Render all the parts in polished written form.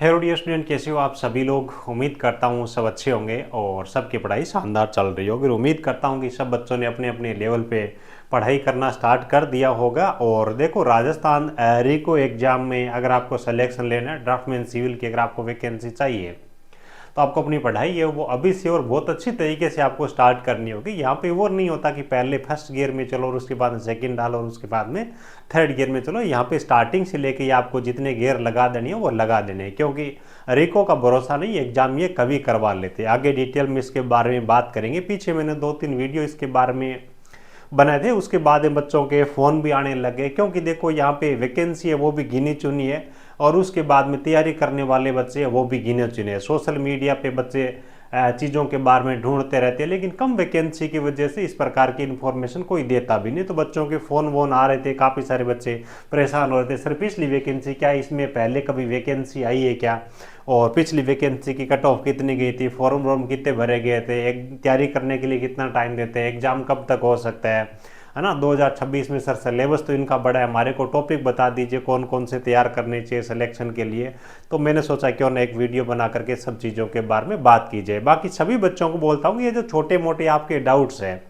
Hello dear student, कैसे हो आप सभी लोग। उम्मीद करता हूँ सब अच्छे होंगे और सबकी पढ़ाई शानदार चल रही होगी। उम्मीद करता हूँ कि सब बच्चों ने अपने अपने लेवल पे पढ़ाई करना स्टार्ट कर दिया होगा। और देखो, राजस्थान रिको एग्जाम में अगर आपको सिलेक्शन लेना है ड्राफ्टमैन सिविल की, अगर आपको वैकेंसी चाहिए तो आपको अपनी पढ़ाई है वो अभी से और बहुत अच्छी तरीके से आपको स्टार्ट करनी होगी। यहाँ पे वो नहीं होता कि पहले फर्स्ट गियर में चलो और उसके बाद सेकंड डालो और उसके बाद में थर्ड गियर में चलो। यहाँ पे स्टार्टिंग से लेके आपको जितने गियर लगा देनी है वो लगा देने हैं, क्योंकि रिको का भरोसा नहीं, एग्जाम ये कभी करवा लेते। आगे डिटेल में इसके बारे में बात करेंगे। पीछे मैंने 2-3 वीडियो इसके बारे में बनाए थे, उसके बाद में बच्चों के फ़ोन भी आने लगे, क्योंकि देखो यहाँ पे वैकेंसी है वो भी गिनी चुनी है और उसके बाद में तैयारी करने वाले बच्चे हैं वो भी गिने चुने हैं। सोशल मीडिया पे बच्चे चीज़ों के बारे में ढूंढते रहते हैं, लेकिन कम वैकेंसी की वजह से इस प्रकार की इन्फॉर्मेशन कोई देता भी नहीं। तो बच्चों के फ़ोन वोन आ रहे थे, काफ़ी सारे बच्चे परेशान हो रहे थे, सर पिछली वैकेंसी क्या है, इसमें पहले कभी वैकेंसी आई है क्या, और पिछली वैकेंसी की कट ऑफ कितनी गई थी, फॉर्म वॉर्म कितने भरे गए थे, एक तैयारी करने के लिए कितना टाइम देते हैं, एग्ज़ाम कब तक हो सकता है ना। 2026 में सर सिलेबस तो इनका बड़ा है, हमारे को टॉपिक बता दीजिए कौन कौन से तैयार करने चाहिए सिलेक्शन के लिए। तो मैंने सोचा क्यों ना एक वीडियो बना करके सब चीज़ों के बारे में बात की जाए। बाकी सभी बच्चों को बोलता हूँ कि ये जो छोटे मोटे आपके डाउट्स हैं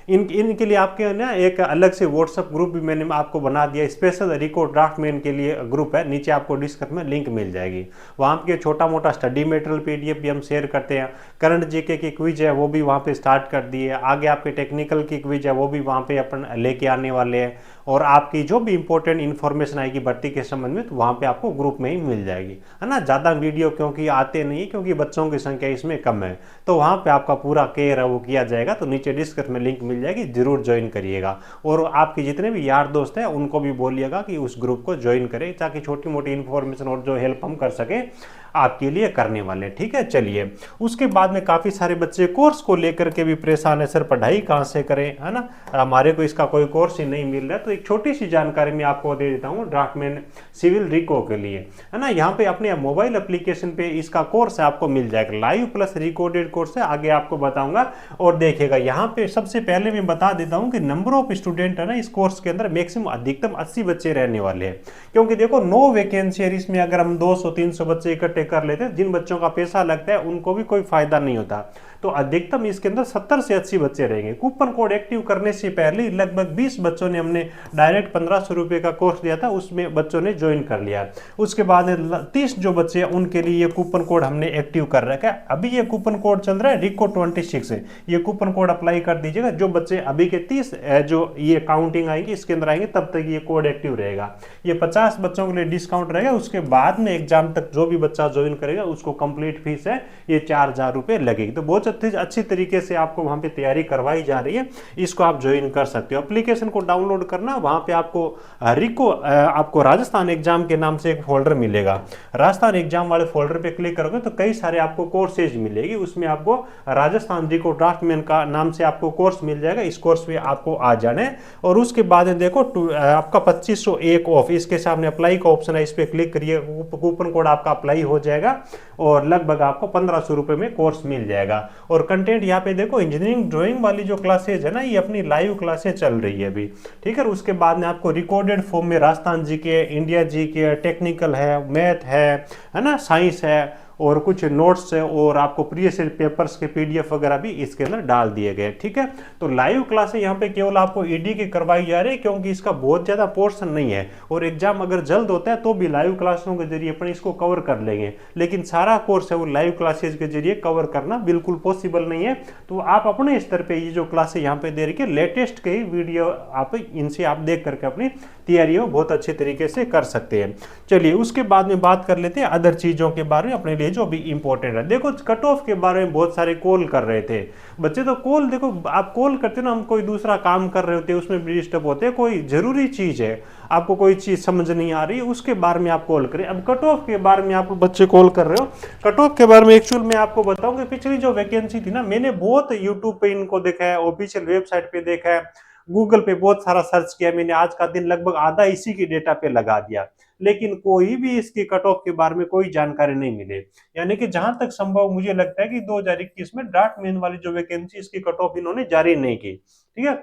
इनके लिए आपके ना एक अलग से व्हाट्सएप ग्रुप भी मैंने आपको बना दिया, स्पेशल रिको ड्राफ्टमैन के लिए ग्रुप है, नीचे आपको डिस्क्रिप्शन में लिंक मिल जाएगी। वहाँ पे छोटा मोटा स्टडी मटेरियल पीडीएफ भी हम शेयर करते हैं। करंट जीके की क्विज है वो भी वहाँ पे स्टार्ट कर दी है। आगे आपके टेक्निकल की क्विज है वो भी वहाँ पे अपन लेके आने वाले हैं। और आपकी जो भी इंपॉर्टेंट इन्फॉर्मेशन आएगी भर्ती के संबंध में तो वहाँ पे आपको ग्रुप में ही मिल जाएगी, है ना। ज़्यादा वीडियो क्योंकि आते नहीं, क्योंकि बच्चों की संख्या इसमें कम है, तो वहाँ पे आपका पूरा केयर है वो किया जाएगा। तो नीचे डिस्क्रिप्शन में लिंक मिल जाएगी, जरूर ज्वाइन करिएगा। और आपके जितने भी यार दोस्त हैं उनको भी बोलिएगा कि उस ग्रुप को ज्वाइन करें, ताकि छोटी मोटी इन्फॉर्मेशन और जो हेल्प हम कर सकें आपके लिए करने वाले। ठीक है, चलिए। उसके बाद में काफ़ी सारे बच्चे कोर्स को लेकर के भी परेशान है, सर पढ़ाई कहाँ से करें, है ना, हमारे को इसका कोई कोर्स ही नहीं मिल रहा है। तो एक छोटी सी जानकारी मैं आपको दे देता हूँ ड्राफ्टमैन सिविल रिको के लिए, है ना। यहाँ पे अपने मोबाइल एप्लीकेशन पे इसका कोर्स आपको मिल जाएगा, लाइव प्लस रिकॉर्डेड कोर्स है, आगे आपको बताऊंगा। और देखिएगा यहाँ पे सबसे पहले मैं बता देता हूँ कि नंबर ऑफ स्टूडेंट है ना इस कोर्स के अंदर मैक्सिमम अधिकतम 80 बच्चे रहने वाले हैं, क्योंकि देखो 9 वैकेंसी है, इसमें अगर हम 200-300 बच्चे इकट्ठे कर लेते हैं, जिन बच्चों का पैसा लगता है उनको भी कोई फायदा नहीं होता। तो अधिकतम इसके अंदर 70 से 80 बच्चे रहेंगे। कूपन कोड एक्टिव करने से पहले लगभग 20 बच्चों ने हमने डायरेक्ट 1500 रुपये का कोर्स दिया था, उसमें बच्चों ने ज्वाइन कर लिया। उसके बाद 30 जो बच्चे हैं उनके लिए ये कूपन कोड हमने एक्टिव कर रखा है। अभी ये कूपन कोड चल रहा है रिको 26 है, ये कूपन कोड अप्लाई कर दीजिएगा। जो बच्चे अभी के 30 जो ये काउंटिंग आएंगे इसके अंदर आएंगे तब तक ये कोड एक्टिव रहेगा। ये 50 बच्चों के लिए डिस्काउंट रहेगा। उसके बाद में एग्जाम तक जो भी बच्चा ज्वाइन करेगा उसको कंप्लीट फीस है ये 4000 रुपये लगेगी। तो बहुत अच्छी तरीके से आपको वहां पे तैयारी करवाई जा रही है, इसको आप ज्वाइन कर सकते हो। एप्लीकेशन को डाउनलोड करना, वहां पे आपको रिको आपको राजस्थान एग्जाम के नाम से एक फोल्डर मिलेगा। राजस्थान एग्जाम वाले फोल्डर पे क्लिक करोगे तो कई सारे आपको कोर्सेज मिलेगी, उसमें आपको राजस्थान रिको ड्राफ्टमैन का नाम से आपको कोर्स मिल जाएगा। इस कोर्स पे आपको आ जाना है। और उसके बाद देखो आपका 2501 ऑफ, इसके सामने अप्लाई का ऑप्शन है, इस पर क्लिक करिए, कूपन कोड आपका अप्लाई हो जाएगा और लगभग आपको 1500 रुपये में कोर्स मिल जाएगा। और कंटेंट यहाँ पे देखो इंजीनियरिंग ड्राइंग वाली जो क्लासेज है ना ये अपनी लाइव क्लासेज चल रही है अभी, ठीक है। उसके बाद में आपको रिकॉर्डेड फॉर्म में राजस्थान जी के, इंडिया जी के, टेक्निकल है, मैथ है ना, साइंस है और कुछ नोट्स है और आपको प्रीवियस पेपर्स के पीडीएफ वगैरह भी इसके अंदर डाल दिए गए, ठीक है। तो लाइव क्लासें यहाँ पे केवल आपको ईडी की करवाई जा रही है, क्योंकि इसका बहुत ज़्यादा पोर्शन नहीं है और एग्जाम अगर जल्द होता है तो भी लाइव क्लासों के जरिए अपन इसको कवर कर लेंगे, लेकिन सारा कोर्स है वो लाइव क्लासेज के जरिए कवर करना बिल्कुल पॉसिबल नहीं है। तो आप अपने स्तर पर ये जो क्लासेज यहाँ पे दे रही है लेटेस्ट के ही वीडियो आप इनसे आप देख करके अपनी तैयारी बहुत अच्छे तरीके से कर सकते हैं। चलिए उसके बाद में बात कर लेते हैं अदर चीज़ों के बारे में अपने लिए जो भी इंपॉर्टेंट है। देखो कट ऑफ के बारे में बहुत सारे कॉल कर रहे थे बच्चे, तो कॉल देखो आप कॉल करते हो ना, हम कोई दूसरा काम कर रहे होते हैं उसमें भी डिस्टर्ब होते हैं, कोई जरूरी चीज़ है आपको कोई चीज़ समझ नहीं आ रही है उसके बारे में आप कॉल करें। अब कट ऑफ के बारे में आप बच्चे कॉल कर रहे हो, कट ऑफ के बारे में एक्चुअल में आपको बताऊं कि पिछली जो वैकेंसी थी ना मैंने बहुत यूट्यूब पे इनको देखा है, ऑफिशियल वेबसाइट पे देखा है, गूगल पे बहुत सारा सर्च किया मैंने, आज का दिन लगभग आधा इसी की डेटा पे लगा दिया, लेकिन कोई भी इसकी कट ऑफ के बारे में कोई जानकारी नहीं मिले। यानी कि जहां तक संभव मुझे लगता है कि 2021 में ड्राफ्टमैन वाली जो वैकेंसी इसकी कट ऑफ इन्होंने जारी नहीं की, ठीक है।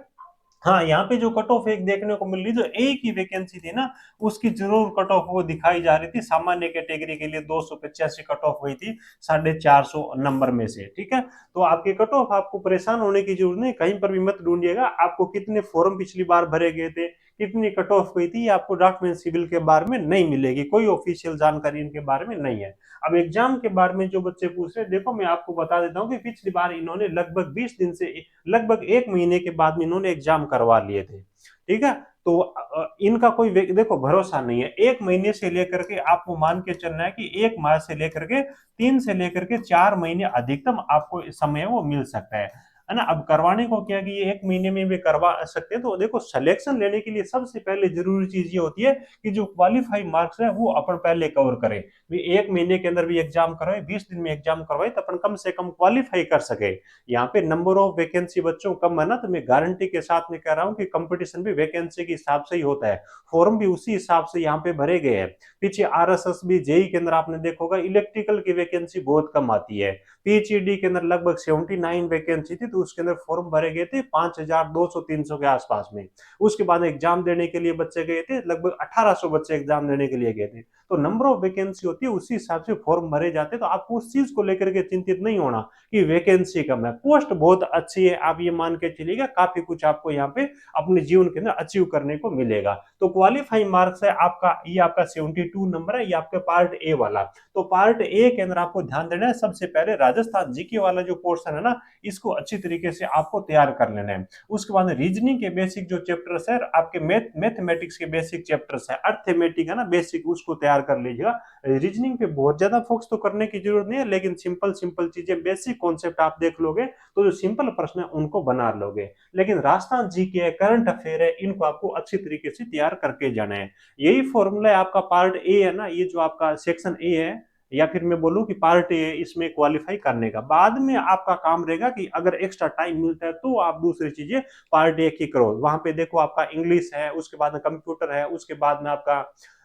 हाँ, यहाँ पे जो कट ऑफ एक देखने को मिल रही, जो एक ही वैकेंसी थी ना, उसकी जरूर कट ऑफ वो दिखाई जा रही थी। सामान्य कैटेगरी के लिए 285 कट ऑफ हुई थी 450 नंबर में से, ठीक है। तो आपके कट ऑफ, आपको परेशान होने की जरूरत नहीं, कहीं पर भी मत ढूंढिएगा। आपको कितने फॉर्म पिछली बार भरे गए थे, कितनी कट ऑफ हुई थी, ये आपको डॉक्यूमेंट सिविल के बारे में नहीं मिलेगी, कोई ऑफिशियल जानकारी इनके बारे में नहीं है। अब एग्जाम के बारे में जो बच्चे पूछ रहे हैं, देखो मैं आपको बता देता हूँ कि पिछली बार इन्होंने लगभग 20 दिन से, लगभग एक महीने के बाद में इन्होंने एग्जाम करवा लिए थे, ठीक है। तो इनका कोई देखो भरोसा नहीं है। एक महीने से लेकर के आपको मान के चलना है कि एक माह से लेकर के 3 से लेकर के 4 महीने अधिकतम आपको समय वो मिल सकता है ना। अब करवाने को क्या कि ये एक महीने में भी करवा सकते हैं। तो देखो सिलेक्शन लेने के लिए सबसे पहले जरूरी चीज ये होती है कि जो क्वालिफाई मार्क्स है वो अपन पहले कवर करें। भी एक महीने के अंदर भी एग्जाम करवाए, 20 दिन में एग्जाम करवाए, तो अपन कम से कम क्वालिफाई कर सके। यहाँ पे नंबर ऑफ वैकेंसी बच्चों कम है ना, तो मैं गारंटी के साथ में कह रहा हूँ कि कंपटीशन भी वैकेंसी के हिसाब से ही होता है, फॉर्म भी उसी हिसाब से यहाँ पे भरे गए हैं। पीछे आरएसएस भी, जेई के अंदर आपने देखा होगा इलेक्ट्रिकल की वैकेंसी बहुत कम आती है। पीएचईडी के अंदर लगभग 79 वैकेंसी थी, तो उसके अंदर फॉर्म भरे गए थे 5200-300 के आसपास में। उसके बाद एग्जाम देने के लिए बच्चे गए थे, लगभग 1800 बच्चे एग्जाम देने के लिए गए थे। तो नंबर ऑफ वैकेंसी होती है, उसी हिसाब से फॉर्म भरे जाते हैं। तो आपको उस चीज को लेकर के चिंतित नहीं होना कि वैकेंसी कम है, पोस्ट बहुत अच्छी है, आप ये मान के चलिएगा काफी कुछ आपको यहाँ पे अपने जीवन के अंदर अचीव करने को मिलेगा। तो क्वालिफाइंग मार्क्स है आपका, ये आपका 72 नंबर है, ये आपका पार्ट ए वाला। तो पार्ट ए के अंदर आपको ध्यान देना है, सबसे पहले राजस्थान जीके वाला जो पोर्शन है ना, इसको अच्छी तरीके से आपको तैयार कर लेना है। उसके बाद रीजनिंग के बेसिक जो चैप्टर्स है आपके, मैथमेटिक्स के बेसिक चैप्टर्स है, अर्थमेटिक है ना बेसिक, उसको तैयार कर लीजिएगा। रीजनिंग पे बहुत ज्यादा फोकस तो करने की जरूरत नहीं है, लेकिन सिंपल सिंपल चीजें, बेसिक कॉन्सेप्ट आप देख लोगे तो जो सिंपल प्रश्न है उनको बना लोगे। लेकिन राजस्थान जी के करंट अफेयर है, इनको आपको अच्छी तरीके से तैयार करके जाना है। यही फॉर्मूला है आपका पार्ट ए है ना, ये जो आपका सेक्शन ए है, या फिर मैं बोलूं कि पार्ट ए, इसमें क्वालिफाई करने का बाद में आपका काम रहेगा कि अगर एक्स्ट्रा टाइम मिलता है तो आप दूसरी चीजें पार्ट ए की करो। वहां पे देखो आपका इंग्लिश है, उसके बाद में कंप्यूटर है, उसके बाद में आपका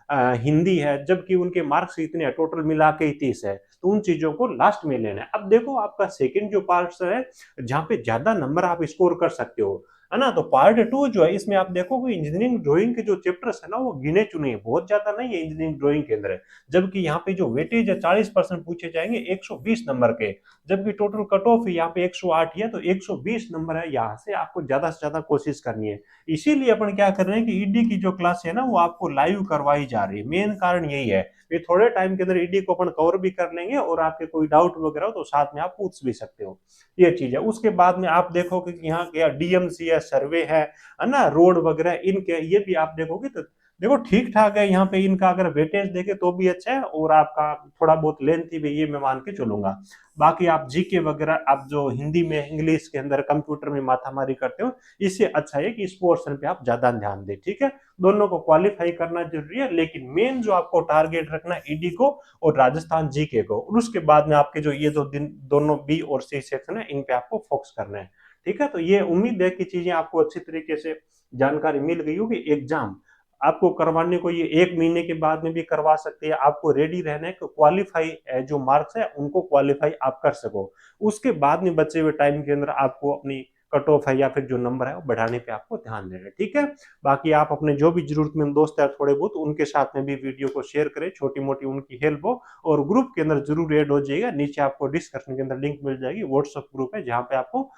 हिंदी है, जबकि उनके मार्क्स इतने टोटल मिला के ही 30 है। तो उन चीजों को लास्ट में लेना है। अब देखो आपका सेकंड जो पार्ट है, जहाँ पे ज्यादा नंबर आप स्कोर कर सकते हो, है ना, तो पार्ट टू जो है, इसमें आप देखोगे इंजीनियरिंग ड्राइंग के जो चैप्टर्स है ना, वो गिने चुने हैं, बहुत ज्यादा नहीं है इंजीनियरिंग ड्राइंग के अंदर। जबकि यहाँ पे जो वेटेज है 40% पूछे जाएंगे 120 नंबर के, जबकि टोटल कट ऑफ यहाँ पे 108 है, तो 120 नंबर है। यहाँ से आपको ज्यादा से ज्यादा कोशिश करनी है। इसीलिए अपन क्या कर रहे हैं कि ईडी की जो क्लास है ना, वो आपको लाइव करवाई जा रही है। मेन कारण यही है। ये थोड़े टाइम के अंदर ईडी को अपन कवर भी कर लेंगे, और आपके कोई डाउट वगैरह हो तो साथ में आप पूछ भी सकते हो, ये चीज है। उसके बाद में आप देखोगे कि यहाँ क्या डीएमसी है, सर्वे है ना, रोड वगैरह, इनके ये भी आप देखोगे तो देखो ठीक ठाक है। यहाँ पे इनका अगर वेटेज देखे तो भी अच्छा है, और आपका थोड़ा बहुत लेंथी भी, ये मैं मान के चलूंगा। बाकी आप जीके वगैरह, आप जो हिंदी में, इंग्लिश के अंदर, कंप्यूटर में माथामारी करते हो, इससे अच्छा है कि इस पोर्शन पे आप ज्यादा ध्यान दें, ठीक है। दोनों को क्वालिफाई करना जरूरी है, लेकिन मेन जो आपको टारगेट रखना है ईडी को और राजस्थान जीके को, और उसके बाद में आपके जो ये दो दिन, दोनों बी और सी सेक्शन है, इन पे आपको फोकस करना है, ठीक है। तो ये उम्मीद है कि चीजें आपको अच्छी तरीके से जानकारी मिल गई होगी। एग्जाम आपको करवाने को ये एक महीने के बाद में भी करवा सकते हैं। आपको रेडी रहना है कि क्वालिफाई जो मार्क्स है उनको क्वालिफाई आप कर सको। उसके बाद में बचे हुए टाइम के अंदर आपको अपनी कट ऑफ है या फिर जो नंबर है वो बढ़ाने पे आपको ध्यान देना है, ठीक है। बाकी आप अपने जो भी जरूरतमंद दोस्त है थोड़े बहुत, उनके साथ में भी वीडियो को शेयर करें, छोटी मोटी उनकी हेल्प हो, और ग्रुप के अंदर जरूर ऐड हो जाइएगा। नीचे आपको डिस्क्रिप्शन के अंदर लिंक मिल जाएगी, व्हाट्सएप ग्रुप है, जहाँ पे आपको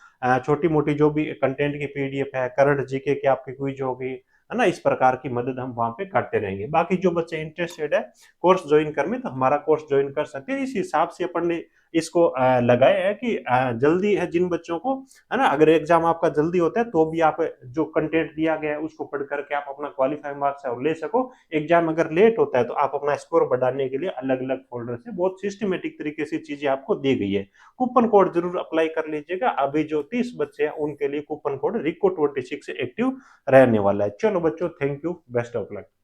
छोटी मोटी जो भी कंटेंट की पीडीएफ है, करंट जीके की आपकी क्विज होगी, है ना, इस प्रकार की मदद हम वहां पे करते रहेंगे। बाकी जो बच्चे इंटरेस्टेड है कोर्स ज्वाइन करने, तो हमारा कोर्स ज्वाइन कर सकते हैं। इस हिसाब से अपन ने इसको लगाया है कि जल्दी है जिन बच्चों को, है ना, अगर एग्जाम आपका जल्दी होता है तो भी आप जो कंटेंट दिया गया है उसको पढ़ करके आप अपना क्वालिफाइंग मार्क्स है और ले सको। एग्जाम अगर लेट होता है तो आप अपना स्कोर बढ़ाने के लिए अलग अलग फोल्डर से बहुत सिस्टमेटिक तरीके से चीजें आपको दी गई है। कूपन कोड जरूर अप्लाई कर लीजिएगा। अभी जो 30 बच्चे हैं उनके लिए कूपन कोड रिको 26 एक्टिव रहने वाला है। चलो बच्चों, thank you, best of luck.